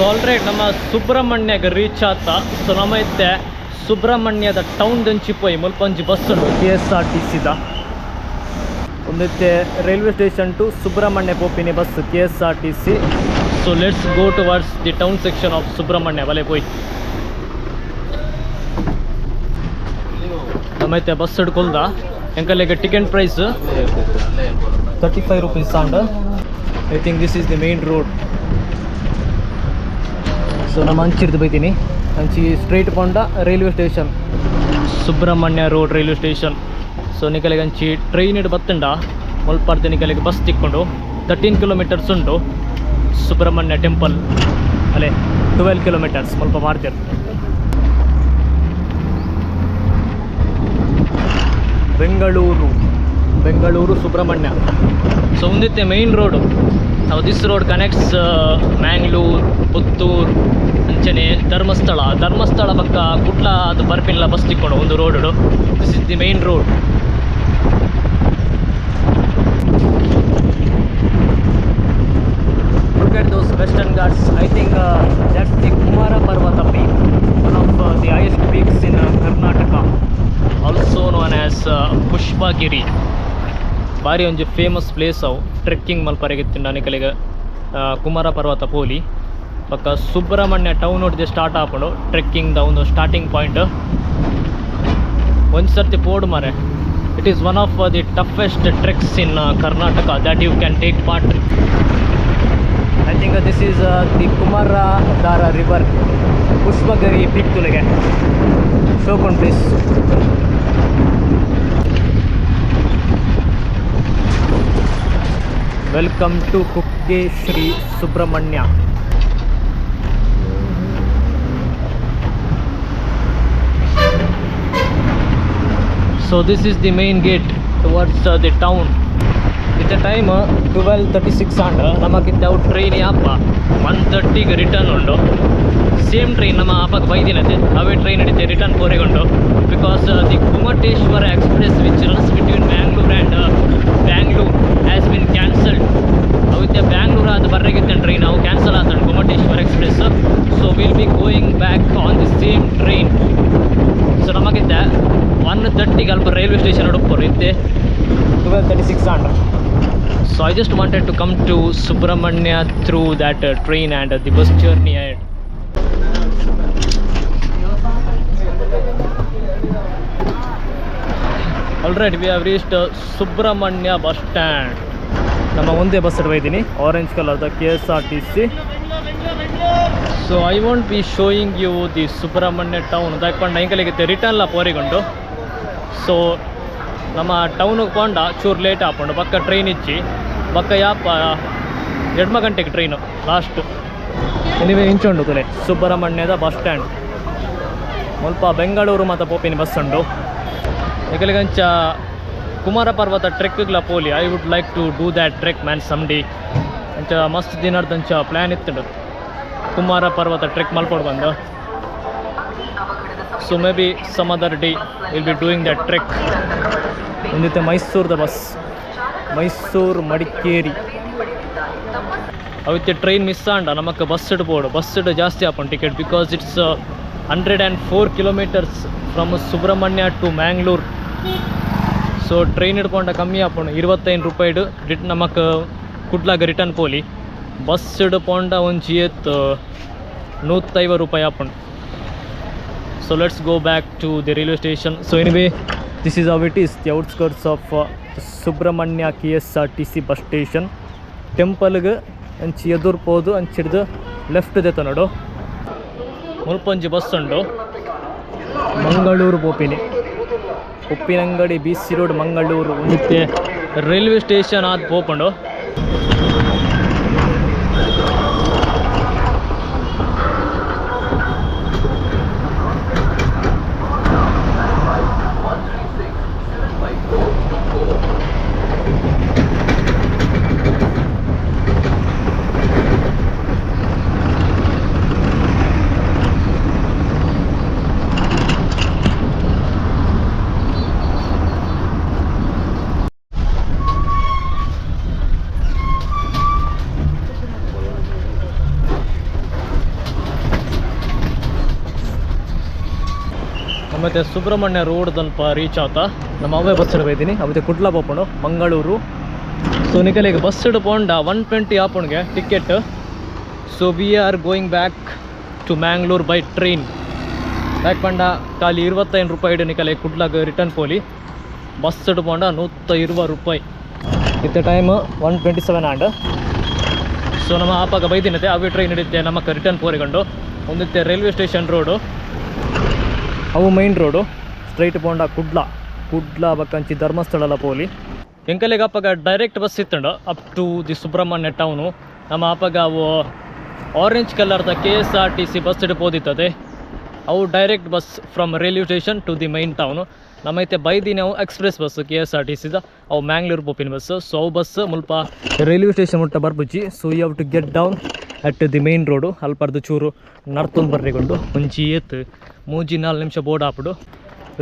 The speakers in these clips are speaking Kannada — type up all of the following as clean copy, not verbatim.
ಆಲ್ರೆಡಿ ನಮ್ಮ ಸುಬ್ರಹ್ಮಣ್ಯಗೆ ರೀಚ್ ಆತ. ಸೊ ನಮ್ಮೈತೆ ಸುಬ್ರಹ್ಮಣ್ಯದ ಟೌನ್ ದಂಚಿ ಪೋಯಿ ಮುಲ್ಪಂಜಿ ಬಸ್ ಉಂಡು KSRTCದ ಒಂದೈತೆ ರೈಲ್ವೆ ಸ್ಟೇಷನ್ ಟು ಸುಬ್ರಹ್ಮಣ್ಯ ಪೋಪಿನಿ bus KSRTC. So let's go towards the town section of Subrahmanya ಬಲೆ ಪೋಯಿ. ನಮ್ಮೈತೆ ಬಸ್ ಹಿಡ್ಕೊಳ್ದ ಎಂಕಲ್ಲಿಗೆ ticket price 35 rupees and I think this is the main road. So ನಮ್ಮ ಅಂಚಿರ್ದು ಬೈತೀನಿ ಅಂಚಿ ಸ್ಟ್ರೈಟ್ ಪೋಂಡ railway station Subrahmanya road railway station. So ನಿಕಲಿಗೆ ಅಂಚಿ ಟ್ರೈನ್ ಇಡು ಬತ್ತಂಡ ಮುಲ್ಪಾಡ್ದೆ ನಿಕಲಿಗೆ ಬಸ್ ತಿಕ್ಕೊಂಡು 13 kilometers ಉಂಟು ಸುಬ್ರಹ್ಮಣ್ಯ ಟೆಂಪಲ್ ಅಲ್ಲೇ 12 kilometers ಸ್ವಲ್ಪ ಮಾಡ್ತೀರ. ಬೆಂಗಳೂರು ಸುಬ್ರಹ್ಮಣ್ಯ. ಸೊ ಒಂದಿತ್ತೆ ಮೇನ್ ರೋಡು. ನಾವು this road connects Mangalore, Puttur ಅಂಚನೆ ಧರ್ಮಸ್ಥಳ ಪಕ್ಕ ಕುಟ್ಲ ಅದು ಬರ್ಪಿಲ್ಲ ಬಸ್ ತಿಕ್ಕೊಂಡು ಒಂದು road. This is the main road. Look at those western ghats. I think that's the Kumara Parvata peak, one of the highest peaks in Karnataka, also known as Pushpagiri. ಬಾರಿ ಒಂಜಿ ಫೇಮಸ್ ಪ್ಲೇಸ್ ಅವು ಟ್ರೆಕ್ಕಿಂಗ್ ಮಲ್ಪರೆಗಿತ್ತಿಂಡ ನಿಕಲಿಗೆ ಕುಮಾರ ಪರ್ವತ ಪೋಲಿ ಪಕ್ಕ ಸುಬ್ರಹ್ಮಣ್ಯ ಟೌನ್ ನೋಡಿದೆ ಸ್ಟಾರ್ಟ್ ಆಪಡು ಟ್ರೆಕ್ಕಿಂಗ್ದ ಒಂದು ಸ್ಟಾರ್ಟಿಂಗ್ ಪಾಯಿಂಟ್. ಒಂದು ಸರ್ತಿ ಪೋಡು ಮಾರೆ. It is one of the toughest treks in Karnataka that you can take part. I think this is the Kumaradhara river Pushpagiri peak ತುಲೆಗೆ ಶೋಕೊಂಡ್ place. Welcome to Kukke Shri Subrahmanya. So this is the main gate towards the town. At the time 12:36 and ನಮಗಿಂತ ಅವು ಟ್ರೈನ್ ಯಾಪ 1:30ಗೆ ರಿಟರ್ನ್ ಉಂಟು. ಸೇಮ್ ಟ್ರೈನ್ ನಮ್ಮ ಆಪಕ್ಕೆ ಬೈದಿನತೆ ಅವೇ ಟ್ರೈನ್ ಹಿಡಿತೆ ರಿಟರ್ನ್ ಕೋರೆಗೊಂಡು. Because the Kumateshwara express which runs between Mangalore and Bangalore has been cancelled. ಅವಿದ್ಯ ಬ್ಯಾಂಗ್ಳೂರ್ ಅದು ಬರ್ರೆಗಿದ್ದ ಟ್ರೈನ್ ಅವು ಕ್ಯಾನ್ಸಲ್ ಆತಂಡು Kumateshwara express. So will be going back on the same train. ಸೊ ನಮಗಿದ್ದ 1:30ಗೆ ಅಲ್ಪ ರೈಲ್ವೆ ಸ್ಟೇಷನ್ ಹುಡುಕ್ಬೋದು ಇತ್ತೆ 12:36 and so I just wanted to come to Subramanya through that train and the bus journey ahead. Alright, we have reached Subramanya bus stand. ನಮ್ಮ ಒಂದೇ ಬಸ್ ಹಿಡ್ದಿದ್ದೀನಿ ಆರೆಂಜ್ ಕಲರ್ದ KSRTC. So I want be showing you the Subrahmanya town ದಾಕೊಂಡು ನೈಕಲಿಗೆ ರಿಟರ್ನ್ ಲ ಪೋರಿಗೊಂಡು. ಸೊ ನಮ್ಮ ಟೌನಿಗೆ ಪೋಂಡ ಚೂರು ಲೇಟ್ ಹಾಕೊಂಡು ಪಕ್ಕ ಟ್ರೈನ್ ಇಚ್ಚಿ ಪಕ್ಕ ಯಾಪ 2 ಗಂಟೆಗೆ ಟ್ರೈನು ಲಾಸ್ಟ್. ಎನಿವೆ ಇಂಚುಂಡು ತುಲೆ ಸುಬ್ರಹ್ಮಣ್ಯದ ಬಸ್ ಸ್ಟ್ಯಾಂಡ್. ಸ್ವಲ್ಪ ಬೆಂಗಳೂರು ಮತ್ತು ಪೋಪಿನ ಬಸ್ ಉಂಡು. ಏಕಲಿಗಂಚ ಕುಮಾರ ಪರ್ವತ ಟ್ರೆಕ್ಗಳ ಪೋಲಿ I would like to do that trek man some day ಅಂಚ ಮಸ್ತ್ ದಿನದಂಚ ಪ್ಲ್ಯಾನ್ ಇತ್ತು ಕುಮಾರ ಪರ್ವತ ಟ್ರೆಕ್ ಮಲ್ಪೊಡು ಬಂದು. So maybe some other day will be doing that trek. ಒಂದಿತ್ತೆ ಮೈಸೂರದ ಬಸ್ ಮೈಸೂರು ಮಡಿಕೇರಿ ಅವತ್ತೆ ಟ್ರೈನ್ ಮಿಸ್ ಆಂಡ ನಮಕ್ಕೆ ಬಸ್ ಇಡ್ಬೋದು. ಬಸ್ ಇಡು ಜಾಸ್ತಿ ಆಪನ್ ticket because it's 104 kilometers from Subrahmanya to Mangalore. So train ಹಿಡ್ಕೊಂಡ ಕಮ್ಮಿ ಆಪುಂಡು 25 ರೂಪಾಯಿಡು ನಮಕ್ಕೆ ಕುಡ್ಲಾಗ ರಿಟರ್ನ್ ಪೋಲಿ. ಬಸ್ ಹಿಡ್ಕೊಂಡ ಒಂಜಿ 150 ರೂಪಾಯಿ ಆಪುಂಡು. So let's go back to the railway station. So anyway this is how it is the outskirts of Subramanya KSRTC bus station. ಟೆಂಪಲ್ಗೆ ಅಂಚಿ ಎದುರು ಪೋದು ಅಂಚಿಡ್ದು ಲೆಫ್ಟ್ ದೆತ್ತ ನೋಡು ಮುಲ್ಪಂಜಿ ಬಸ್ ಉಂಡು ಮಂಗಳೂರು ಪೋಪಿನಿ ಉಪ್ಪಿನಂಗಡಿ BC ರೋಡ್ ಮಂಗಳೂರು. ಮತ್ತೆ ರೈಲ್ವೆ ಸ್ಟೇಷನ್ ಆದ ಪೋಪುಂಡು. ಮತ್ತು ಸುಬ್ರಹ್ಮಣ್ಯ ರೋಡ್ ಸ್ವಲ್ಪ ರೀಚ್ ಆತಾ ನಮ್ಮ ಅವೇ ಬಸ್ ಹಿಡ್ಬೈತೀನಿ ಅವತ್ತೆ ಕುಡ್ಲ ಪೋಪುಂಡು ಮಂಗಳೂರು. ಸೊ ನಿಕಲಿಗೆ ಬಸ್ ಹಿಡ್ಕೊಂಡ 120 ಆಪುಣ್ಗೆ ticket. So we are going back to Mangalore by train. Back ಪಂಡ ಖಾಲಿ 25 ರೂಪಾಯಿ ಇಡು ನಿಕಲೆ ಕುಡ್ಲಾಗ ರಿಟರ್ನ್ ಪೋಲಿ. ಬಸ್ ಹಿಡ್ಕೊಂಡ 120 ರೂಪಾಯಿ. ಇತ್ತ ಟೈಮ್ 127 ಆಂಡ್. ಸೊ ನಮ್ಮ ಆಪಾಗ ಬೈದಿನತೆ ಅವೇ ಟ್ರೈನ್ ಹಿಡಿತೆ ನಮ್ಮಕ್ಕೆ ರಿಟರ್ನ್ ಪೋರಿಕೊಂಡು ಒಂದಿತ್ತೆ ರೈಲ್ವೆ ಸ್ಟೇಷನ್ ರೋಡು ಅವು ಮೈನ್ ರೋಡು ಸ್ಟ್ರೈಟ್ ಪೋಂಡ ಕುಡ್ಲ ಬಕ್ಕಂಚಿ ಧರ್ಮಸ್ಥಳಲ ಪೋಲಿ. ಎಂಕಲೆಗೆ ಅಪ್ಪಾಗ ಡೈರೆಕ್ಟ್ ಬಸ್ ಇತ್ತಂಡು up to the Subrahmanya town. ನಮ್ಮ ಅಪ್ಪಾಗ ಅವು ಆರೆಂಜ್ ಕಲರ್ದ KSRTC ಬಸ್ ಹಿಡ್ಬೋದಿತ್ತದೆ. ಅವು direct bus from railway station to the main town. ನಮ್ಮೈತೆ ಬೈದಿ ನಾವು ಎಕ್ಸ್ಪ್ರೆಸ್ ಬಸ್ KSRTCದ ಅವು ಮ್ಯಾಂಗ್ಳೂರು ಪೋಪಿನ ಬಸ್. ಸೊ ಅವು ಬಸ್ ಮುಲ್ಪ ರೈಲ್ವೆ ಸ್ಟೇಷನ್ ಮುಟ್ಟ ಬರ್ಬುಜಿ. So you have to get down at the main road. ಅಲ್ಪರ್ದು ಚೂರು ನರ್ತೊಂದು ಬರ್ರಿಕೊಂಡು ಮುಂಚಿ ಏತ್ 3-4 ನಿಮಿಷ ಬೋರ್ಡ್ ಹಾಪಿಡು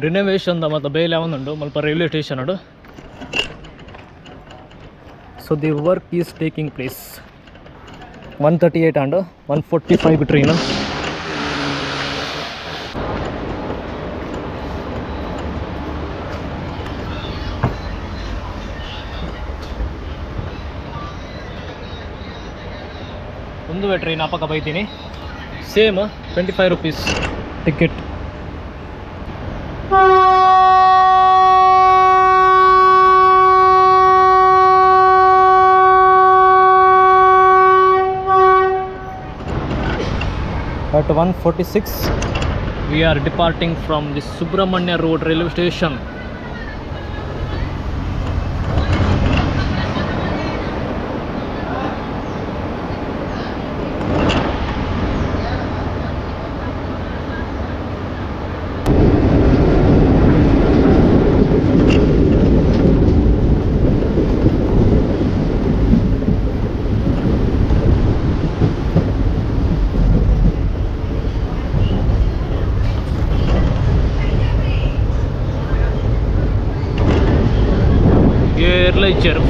ರಿನೋವೇಷನ್ದ ಮತ್ತು ಬೇಲೆ ಅವನುಂಡು ಮುಲ್ಪ ರೈಲ್ವೆ ಸ್ಟೇಷನ್ ಅಡು. So the work is taking place. 138 and 145 train. ಒಂದು ಟ್ರೈನ್ ಅಪ್ಪಕ್ಕ ಬೈತೀನಿ same 25 rupees ticket. At 1:46 we are departing from the Subramanya Road railway station.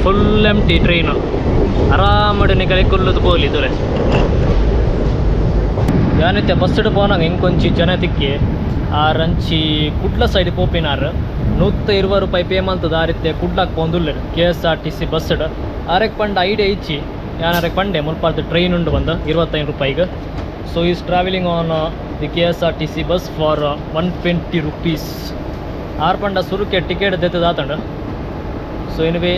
Full empty train ಆರಾಮಡಿ ನಿಕಲೆ ಕುಲ್ಲದು ಪೋಲಿ ದೂರೆ ಯಾನೈತೆ ಬಸ್ ಪೋನಾಗ ಹೆಂಗೆ ಕೊಂಚಿ ಜನ ತಿಕ್ಕಿ ಆ ರಂಚಿ ಕುಡ್ಲ ಸೈಡ್ ಪೋಪಿನಾರು 120 ರೂಪಾಯಿ ಪೇ ಮಾಡ್ತದ ಆ ರೀತಿ ಕುಡ್ಲಾಕ್ ಪೋಂದುಲ್ಲ KSRTC ಬಸ್ ಆರೆಕ್ ಪಂಡ ಐಡಿಯಾ ಇಚ್ಚಿ ಯಾನಾರಕ್ಕೆ ಪಂಡೆ ಮುಲ್ಪಾರ್ದು ಟ್ರೈನ್ ಉಂಡು ಬಂದು 25 ರೂಪಾಯಿಗೆ. So is travelling on the KSRTC bus for 120 rupees. ಆರು ಪಂಡ ಸುರುಕೆ ಟಿಕೆಟ್ ದೆತ್ತದ ಆತಂಡ. ಸೊ ಎನಿವೆ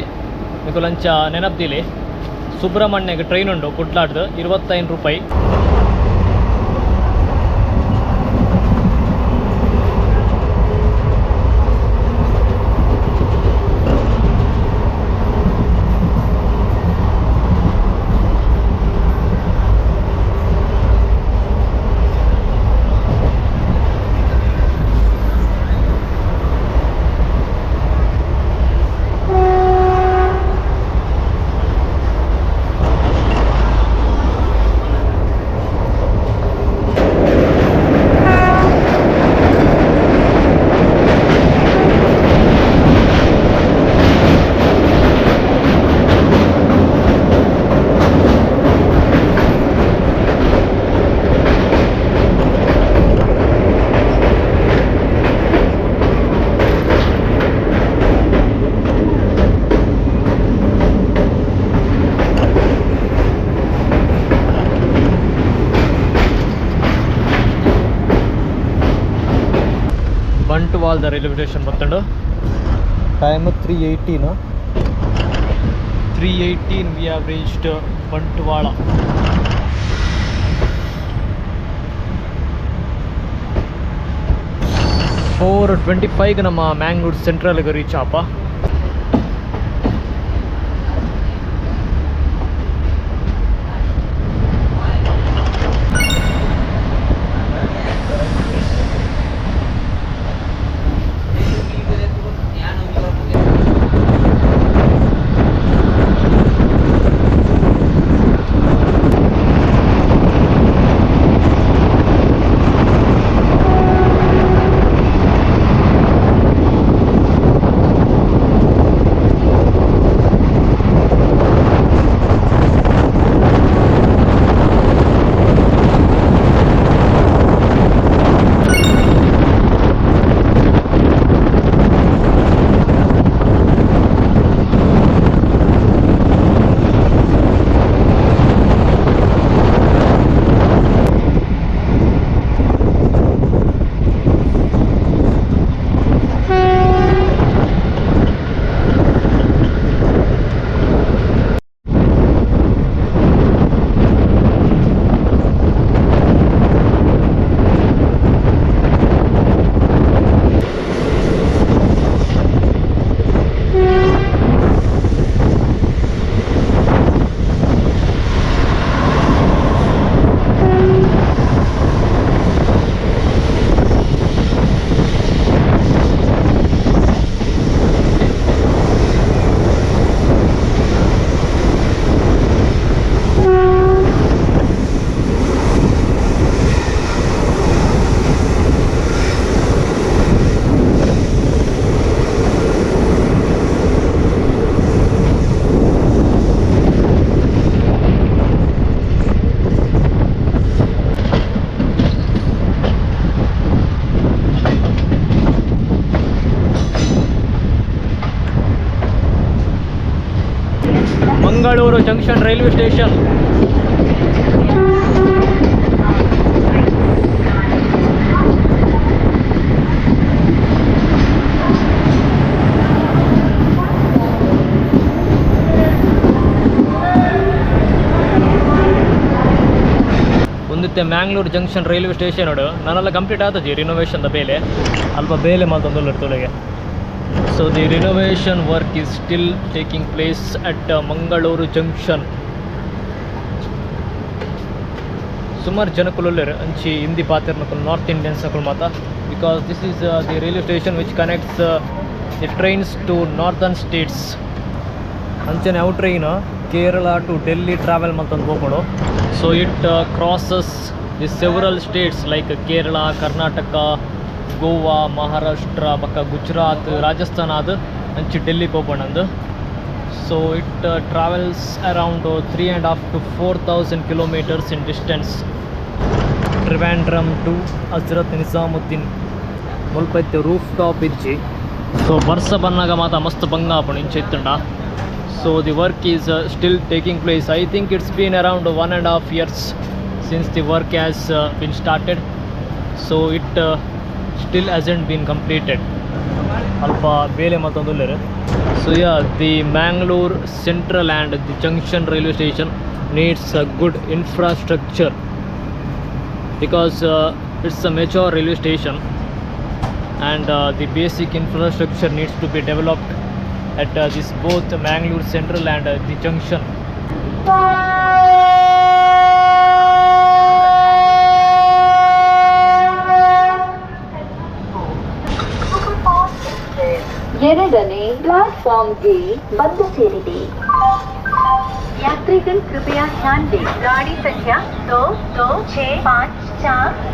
మీకు ಲಂಚ ನೆನಪ್ದಿಲಿ ಸುಬ್ರಹ್ಮಣ್ಯಗೆ ಟ್ರೈನ್ ಉಂಡು ಕುಡ್ಲಾಡ್ದು 25 ರೂಪಾಯಿ. ಬಂಟ್ವಾಳದ ರೈಲ್ವೆ ಸ್ಟೇಷನ್ ಬತ್ತಂಡು. Time 3:18 we have reached Bantwal. For 25 ನಮ್ಮ ಮ್ಯಾಂಗ್ಳೂರ್ ಸೆಂಟ್ರಲ್ಗೆ ರೀಚ್ ಆಪ. Mangaluru junction railway station. ಒಂದಿತ್ತೆ ಮ್ಯಾಂಗ್ಳೂರ್ ಜಂಕ್ಷನ್ ರೈಲ್ವೆ ಸ್ಟೇಷನ್ ನೋಡು ನನ್ನೆಲ್ಲ ಕಂಪ್ಲೀಟ್ ಆದದ್ದು ರಿನೋವೇಷನ್ದ ಬೇಲೆ ಅಲ್ಪ ಬೇಲೆ ಮಾತೊಂದು ತೊಳೆಗೆ. So the renovation work is still taking place at Mangaluru junction. ಸುಮಾರು ಜನಕ್ಕೂ ಅಂಚಿ ಹಿಂದಿ ಪಾತಿರ್ನಕ್ಕೂ ನಾರ್ತ್ ಇಂಡಿಯನ್ಸ್ ಅಕ್ಕಳು ಮಾತ because this is the railway station which connects the trains to northern states. ಅಂಚನೆ ಅವು train Kerala to Delhi travel ಮತ್ತೊಂದು ಹೋಗೋಣ. So it crosses the several states like Kerala, Karnataka, Goa, Maharashtra, ಪಕ್ಕ ಗುಜರಾತ್, ರಾಜಸ್ಥಾನ ಅದು ಅಂಚಿ ಡೆಲ್ಲಿಗೆ ಹೋಗೋಣಂದು. So it travels around 3.5 to 4,000 kilometers in distance. Trivandrum to Hazrat Nizamuddin ಮುಲ್ಪೈತೆ ರೂಫ್ ಟಾಪ್ ಇಜ್ಜಿ. ಸೊ ವರ್ಷ ಬಂದಾಗ ಮಾತ ಮಸ್ತ್ ಬಂಗಾಪಣ ಇಂಚೆ ಇತ್ತುಂಡ. So the work is still taking place. I think it's been around 1.5 years since the work has been started. So it still hasn't been completed. ಅಲ್ಪ ಬೇಲೆ ಮತ್ತೊಂದು. So yeah, the Mangalore Central and the Junction railway station needs a good infrastructure because it's a mature railway station and the basic infrastructure needs to be developed at this both Mangalore Central and the Junction. ಎರಡನೇ ಪ್ಲಾಟ್ಫಾರ್ಮ್ಗೆ ಬಂದು ಸೇರಿದೆ. यात्रीगण कृपया ध्यान दें, गाड़ी संख्या 2265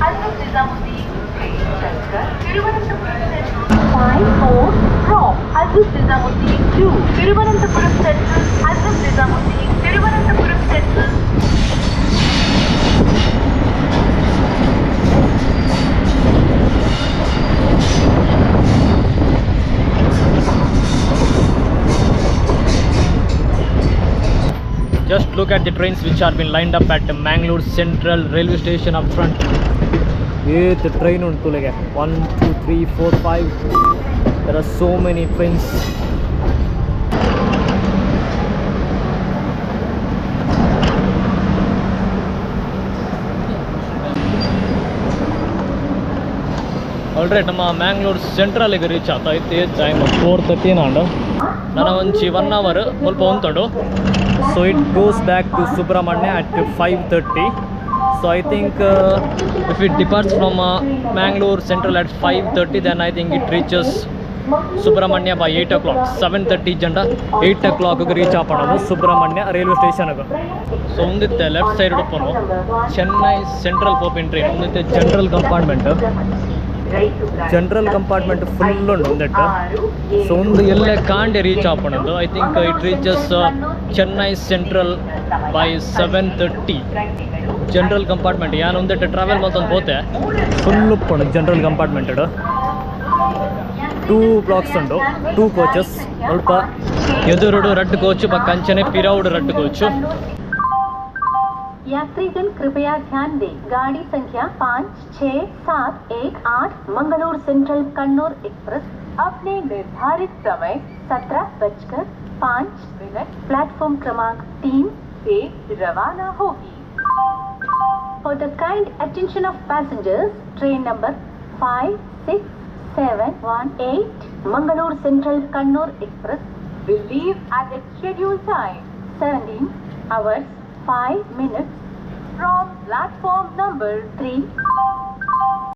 हजरत निजामुद्दीन से चलकर Thiruvananthapuram central 54 from Hazrat Nizamuddin to Thiruvananthapuram central, Hazrat Nizamuddin Thiruvananthapuram central. Just look at the trains which are been lined up at Mangalore Central railway station up front. The train untu like 1 2 3 4 5. There are so many trains. All right ನಮ್ಮ ಮ್ಯಾಂಗ್ಳೂರ್ ಸೆಂಟ್ರಲ್ಗೆ ರೀಚ್ ಆಗ್ತೈತಿ. ಟೈಮ್ 4:30 ನಾಂಡು ನಾನು ಒಂಚಿ 1 hour ಸ್ವಲ್ಪ ಹೊಂತೊಂಡು. So it goes back to Subramania at 5:30. So I think if it departs from Mangalore Central at 5:30, then I think it reaches Subramania by 8 o'clock. 7:30 ಜಂಡ 8 o'clock ರೀಚ್ ಆಪಣದು ಸುಬ್ರಹ್ಮಣ್ಯ ರೈಲ್ವೆ ಸ್ಟೇಷನ್ಗೆ. ಸೊ ಒಂದಿತ್ತೆ ಲೆಫ್ಟ್ ಸೈಡ್ ಉಪ್ಪನು ಚೆನ್ನೈ ಸೆಂಟ್ರಲ್ ಪೋಪಿನ್ ಟ್ರೈನ್. ಒಂದಿತ್ತೆ ಜನರಲ್ ಕಂಪಾರ್ಟ್ಮೆಂಟ್ ಫುಲ್ ಉಂಡು ಒಂದೆಟ್ಟು. ಸೊ ಒಂದು ಎಲ್ಲೇ ಕಾಂಡೆ ರೀಚ್ ಆಪಣದು. I think it reaches Chennai central by 7:30. General compartment ಯಾನು ಒಂದೆಟ್ಟು ಟ್ರಾವೆಲ್ ಮತ್ತೊಂದು ಹೋತೆ ಫುಲ್ ಉಪ್ಪುಂಡು ಜನರಲ್ ಕಂಪಾರ್ಟ್ಮೆಂಟ್. 2 blocks ಉಂಡು, 2 coaches. ಸ್ವಲ್ಪ ಎದುರುಡು ರೆಡ್ ಕೋಚ್ ಪಕ್ಕ ಅಂಚನೆ ಪಿರೌಡ್ ರೆಡ್ ಕೋಚ್. यात्रीगण कृपया ध्यान दें, गाड़ी संख्या 56718 मंगलूर सेंट्रल कन्नौर एक्सप्रेस अपने निर्धारित समय 17:05 प्लेटफॉर्म क्रमांक 3 से रवाना होगी. For the kind attention of passengers, train number 56718 Mangalore Central Kannur Express will leave at its scheduled time 17 hours 5 minutes from platform number 3.